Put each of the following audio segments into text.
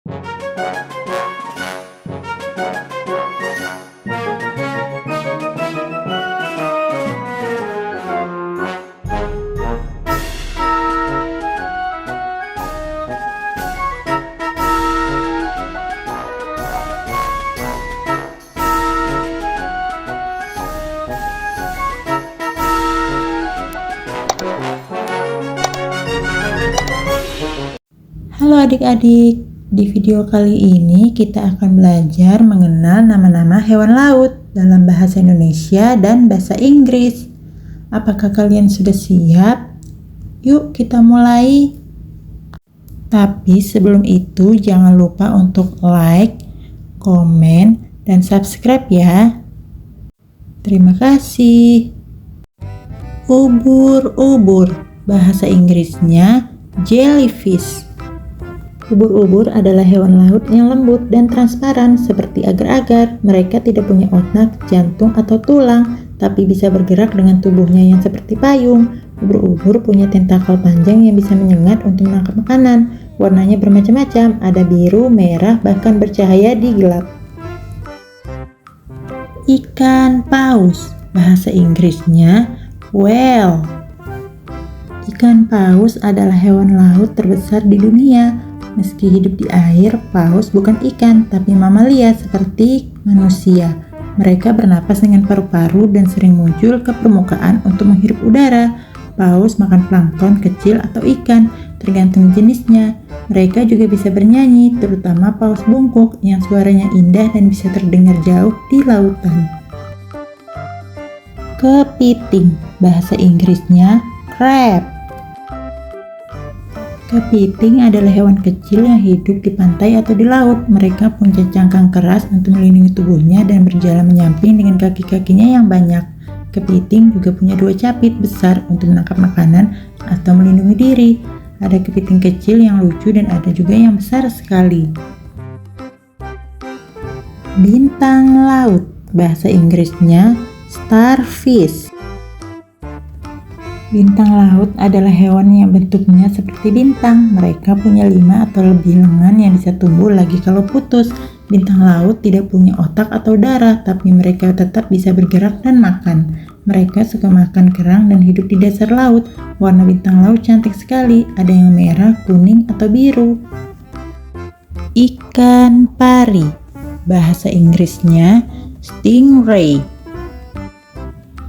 Halo adik-adik, di video kali ini kita akan belajar mengenal nama-nama hewan laut dalam bahasa Indonesia dan bahasa Inggris. Apakah kalian sudah siap? Yuk kita mulai. Tapi sebelum itu jangan lupa untuk like, komen, dan subscribe ya. Terima kasih. Ubur-ubur, bahasa Inggrisnya jellyfish. Ubur-ubur adalah hewan laut yang lembut dan transparan seperti agar-agar. Mereka tidak punya otak, jantung, atau tulang, tapi bisa bergerak dengan tubuhnya yang seperti payung. Ubur-ubur punya tentakel panjang yang bisa menyengat untuk menangkap makanan. Warnanya bermacam-macam, ada biru, merah, bahkan bercahaya di gelap. Ikan paus, bahasa Inggrisnya whale. Ikan paus adalah hewan laut terbesar di dunia. Meski hidup di air, paus bukan ikan, tapi mamalia seperti manusia. Mereka bernapas dengan paru-paru dan sering muncul ke permukaan untuk menghirup udara. Paus makan plankton kecil atau ikan, tergantung jenisnya. Mereka juga bisa bernyanyi, terutama paus bungkuk yang suaranya indah dan bisa terdengar jauh di lautan. Kepiting, bahasa Inggrisnya crab. Kepiting adalah hewan kecil yang hidup di pantai atau di laut. Mereka punya cangkang keras untuk melindungi tubuhnya dan berjalan menyamping dengan kaki-kakinya yang banyak. Kepiting juga punya dua capit besar untuk menangkap makanan atau melindungi diri. Ada kepiting kecil yang lucu dan ada juga yang besar sekali. Bintang laut, bahasa Inggrisnya starfish. Bintang laut adalah hewan yang bentuknya seperti bintang. Mereka punya 5 atau lebih lengan yang bisa tumbuh lagi kalau putus. Bintang laut tidak punya otak atau darah, tapi mereka tetap bisa bergerak dan makan. Mereka suka makan kerang dan hidup di dasar laut. Warna bintang laut cantik sekali, ada yang merah, kuning, atau biru. Ikan pari, bahasa Inggrisnya stingray.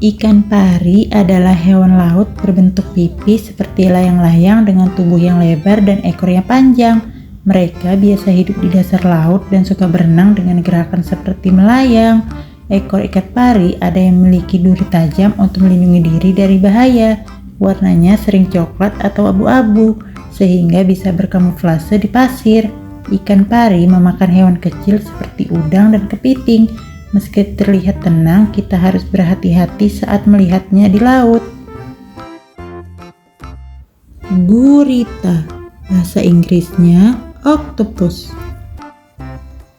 Ikan pari adalah hewan laut berbentuk pipih seperti layang-layang dengan tubuh yang lebar dan ekor yang panjang. Mereka biasa hidup di dasar laut dan suka berenang dengan gerakan seperti melayang. Ekor ikan pari ada yang memiliki duri tajam untuk melindungi diri dari bahaya. Warnanya sering coklat atau abu-abu, sehingga bisa berkamuflase di pasir. Ikan pari memakan hewan kecil seperti udang dan kepiting. Meski terlihat tenang, kita harus berhati-hati saat melihatnya di laut. Gurita, bahasa Inggrisnya octopus.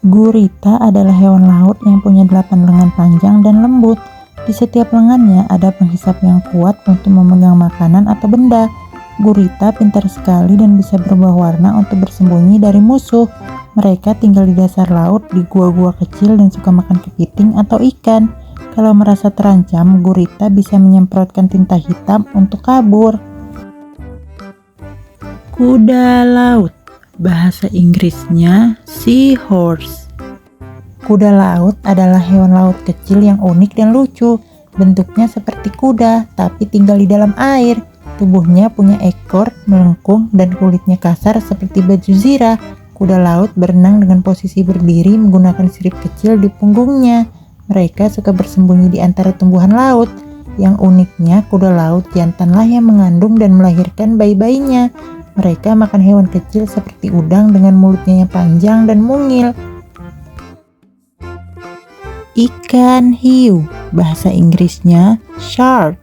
Gurita adalah hewan laut yang punya 8 lengan panjang dan lembut. Di setiap lengannya ada penghisap yang kuat untuk memegang makanan atau benda. Gurita pintar sekali dan bisa berubah warna untuk bersembunyi dari musuh. Mereka tinggal di dasar laut, di gua-gua kecil dan suka makan kepiting atau ikan. Kalau merasa terancam, gurita bisa menyemprotkan tinta hitam untuk kabur. Kuda laut, bahasa Inggrisnya seahorse. Kuda laut adalah hewan laut kecil yang unik dan lucu. Bentuknya seperti kuda, tapi tinggal di dalam air. Tubuhnya punya ekor melengkung dan kulitnya kasar seperti baju zirah. Kuda laut berenang dengan posisi berdiri menggunakan sirip kecil di punggungnya. Mereka suka bersembunyi di antara tumbuhan laut. Yang uniknya, kuda laut jantanlah yang mengandung dan melahirkan bayi-bayinya. Mereka makan hewan kecil seperti udang dengan mulutnya yang panjang dan mungil. Ikan hiu, bahasa Inggrisnya shark.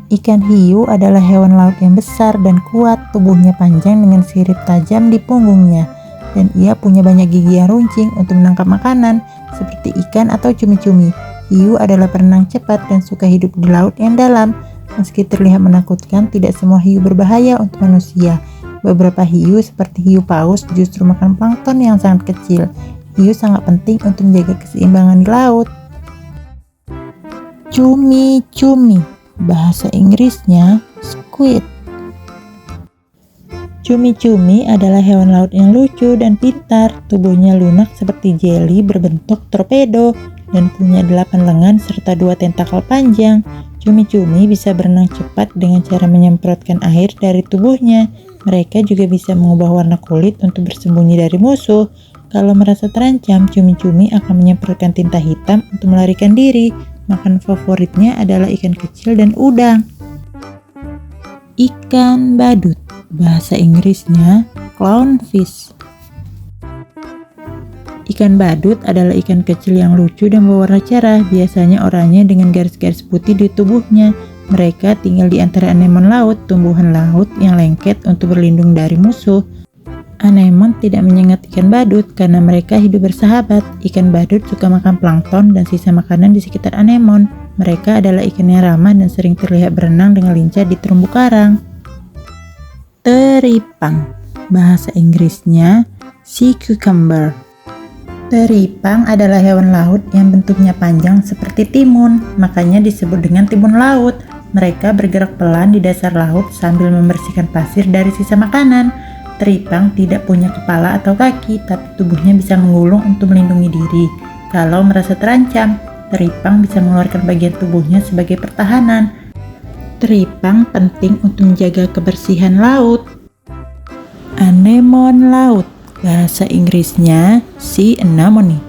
Ikan hiu adalah hewan laut yang besar dan kuat. Tubuhnya panjang dengan sirip tajam di punggungnya, dan ia punya banyak gigi yang runcing untuk menangkap makanan seperti ikan atau cumi-cumi. Hiu adalah perenang cepat dan suka hidup di laut yang dalam. Meski terlihat menakutkan, tidak semua hiu berbahaya untuk manusia. Beberapa hiu seperti hiu paus justru makan plankton yang sangat kecil. Hiu sangat penting untuk menjaga keseimbangan di laut. Cumi-cumi, bahasa Inggrisnya squid. Cumi-cumi adalah hewan laut yang lucu dan pintar. Tubuhnya lunak seperti jeli berbentuk torpedo dan punya 8 lengan serta 2 tentakel panjang. Cumi-cumi bisa berenang cepat dengan cara menyemprotkan air dari tubuhnya. Mereka juga bisa mengubah warna kulit untuk bersembunyi dari musuh. Kalau merasa terancam, cumi-cumi akan menyemprotkan tinta hitam untuk melarikan diri. Makan favoritnya adalah ikan kecil dan udang. Ikan badut, bahasa Inggrisnya clownfish. Ikan badut adalah ikan kecil yang lucu dan berwarna cerah. Biasanya oranye dengan garis-garis putih di tubuhnya. Mereka tinggal di antara anemon laut, tumbuhan laut yang lengket untuk berlindung dari musuh. Anemon tidak menyengat ikan badut karena mereka hidup bersahabat. Ikan badut suka makan plankton dan sisa makanan di sekitar anemon. Mereka adalah ikan yang ramah dan sering terlihat berenang dengan lincah di terumbu karang. Teripang, bahasa Inggrisnya sea cucumber. Teripang adalah hewan laut yang bentuknya panjang seperti timun, makanya disebut dengan timun laut. Mereka bergerak pelan di dasar laut sambil membersihkan pasir dari sisa makanan. Teripang tidak punya kepala atau kaki, tapi tubuhnya bisa menggulung untuk melindungi diri. Kalau merasa terancam, teripang bisa mengeluarkan bagian tubuhnya sebagai pertahanan. Teripang penting untuk menjaga kebersihan laut. Anemon laut, bahasa Inggrisnya sea anemone.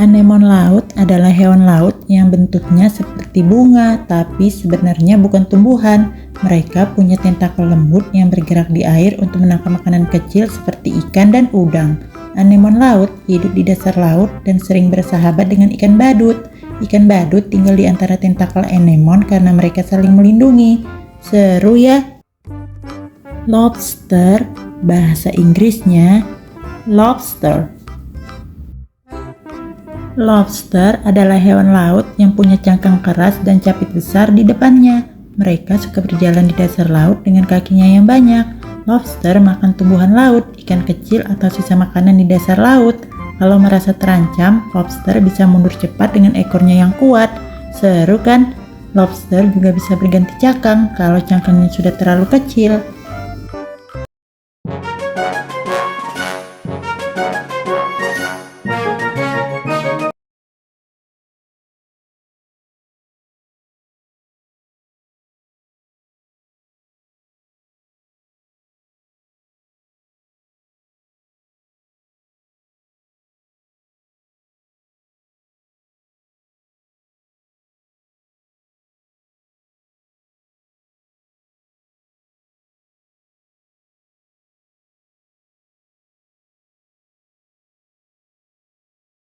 Anemon laut adalah hewan laut yang bentuknya seperti bunga, tapi sebenarnya bukan tumbuhan. Mereka punya tentakel lembut yang bergerak di air untuk menangkap makanan kecil seperti ikan dan udang. Anemon laut hidup di dasar laut dan sering bersahabat dengan ikan badut. Ikan badut tinggal di antara tentakel anemon karena mereka saling melindungi. Seru ya? Lobster, bahasa Inggrisnya lobster. Lobster adalah hewan laut yang punya cangkang keras dan capit besar di depannya. Mereka suka berjalan di dasar laut dengan kakinya yang banyak. Lobster makan tumbuhan laut, ikan kecil atau sisa makanan di dasar laut. Kalau merasa terancam, lobster bisa mundur cepat dengan ekornya yang kuat. Seru kan? Lobster juga bisa berganti cangkang kalau cangkangnya sudah terlalu kecil.